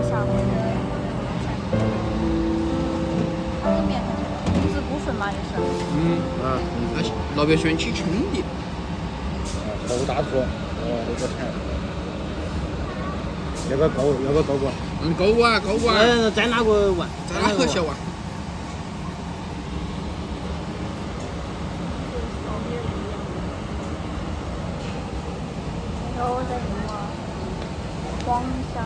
下回它里面投资股份嘛，也是。那老百姓起兄弟。头大坨，哦，那个菜，要不要够？要不要够不？够啊，够啊！再拿个碗，再拿个小碗。然后再用黄虾。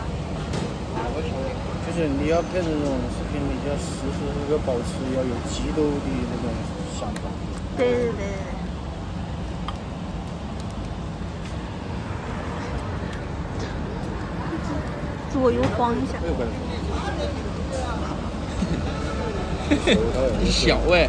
就是你要拍这种视频，你就要时时刻刻保持要有记录的那种想法。对对对对。左右晃一下。你笑哎！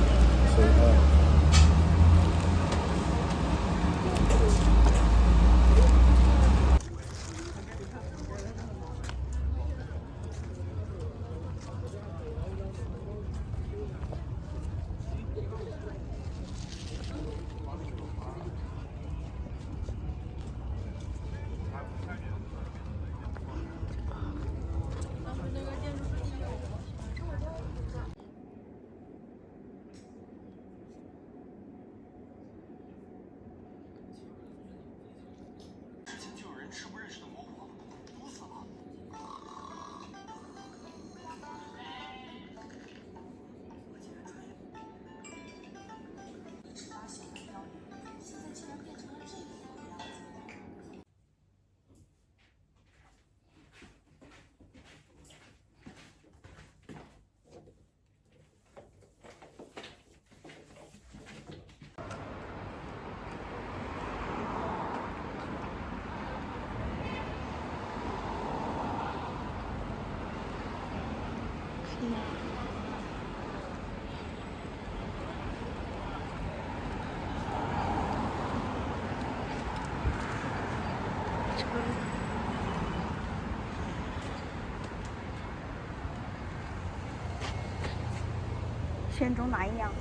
选中哪一样？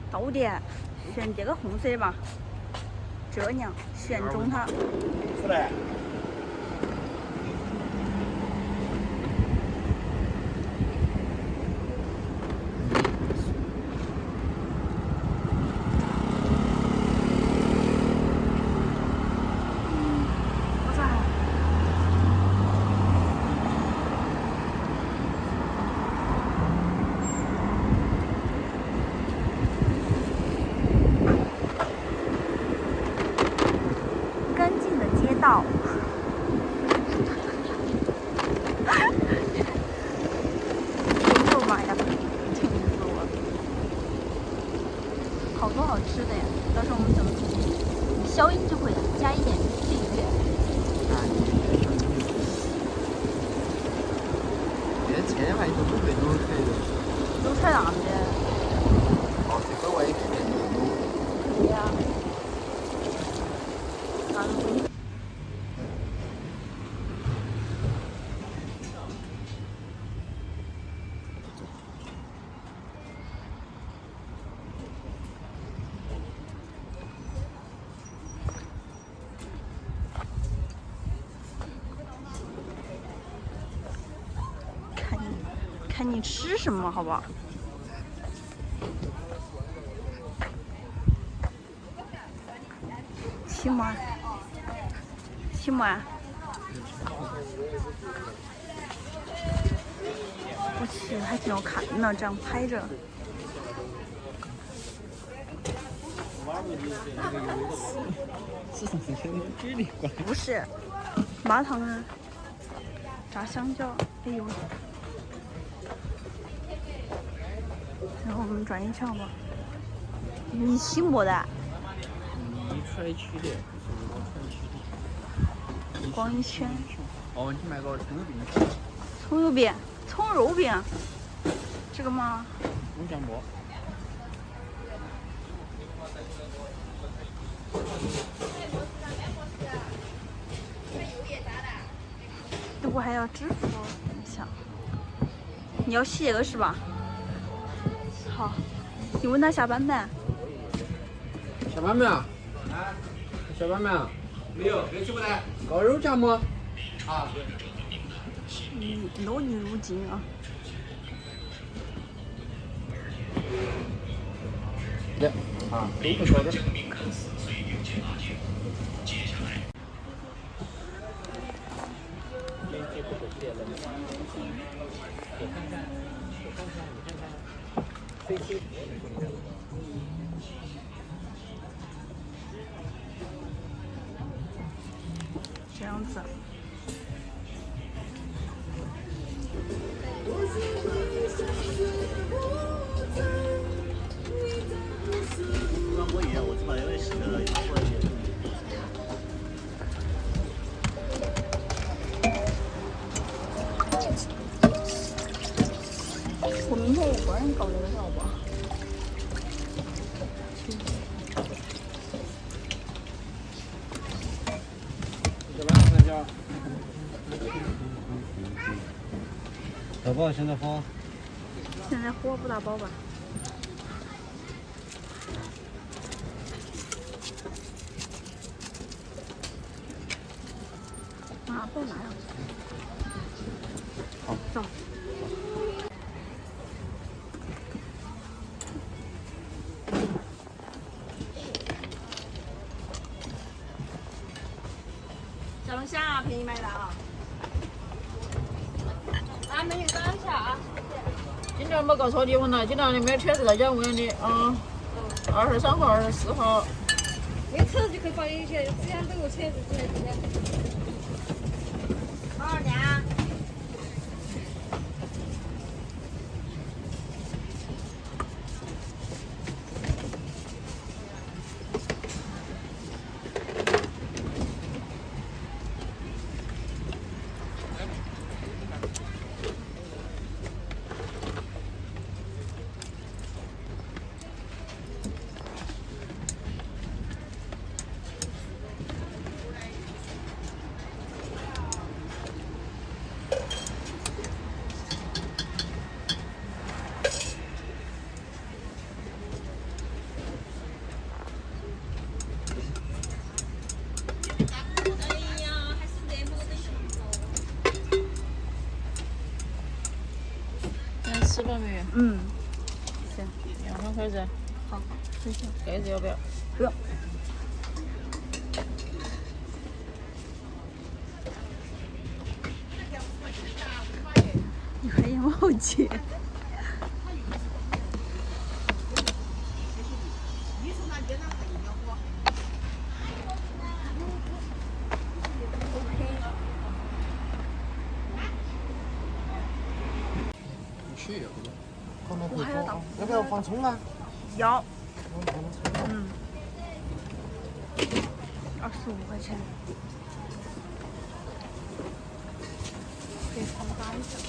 到底选这个红色的吧。这样选中它。出来。道。肉嘛呀，气死我了！好多好吃的呀，到时候我们怎么消音就会加一点订阅。千万都不会弄出来的。弄出来啥子？哦，这个我也看见了。对呀。看你吃什么，好不好？起码，起码，我去，还挺好看的，这样拍着。是上次那个举例过来。不是，麻糖啊，炸香蕉，哎呦！然后我们转一圈吧。你起么的？你出来取的，不是我出来取的。逛一圈。哦，你买个葱油饼。葱油饼，葱肉饼，这个吗？葱姜末。我还要支付一下。你要洗这个是吧？好，你问他下班没？下班没有？下班没有？没有，没去不来。搞肉夹馍。糯泥入境啊！对，啊，都不错的。这样子。我也我知道，因为是做一些。我明天也不让你搞那个了吧？这晚上叫。大包现在火？现在火不大包吧？啊，不拿呀。好，走。小龙虾便宜买的啊！啊，美女刚刚下啊！今天没搞错地方了，今天里面车子大家问的啊，23号、24号。那车子就可以放进去，之前都有车子之类的。多少钱啊？吃饱没有？嗯，行，两双筷子，好，谢谢。盖子要不要？不用。你还眼冒姐。去，放到会放，要不要放葱啊？要。嗯。25块钱。可以放大一下。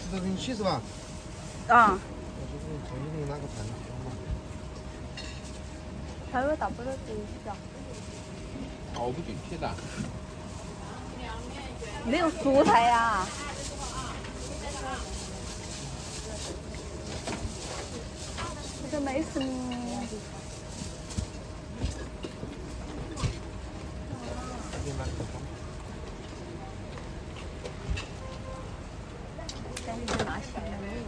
石头给你起是吧？啊。我就给你重新给你拿个盘子。稍微大不了这一小。熬不进去的。没有蔬菜呀。这个没什么。赶紧拿起来没闻。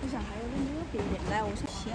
我想还有点别的，来，我想写。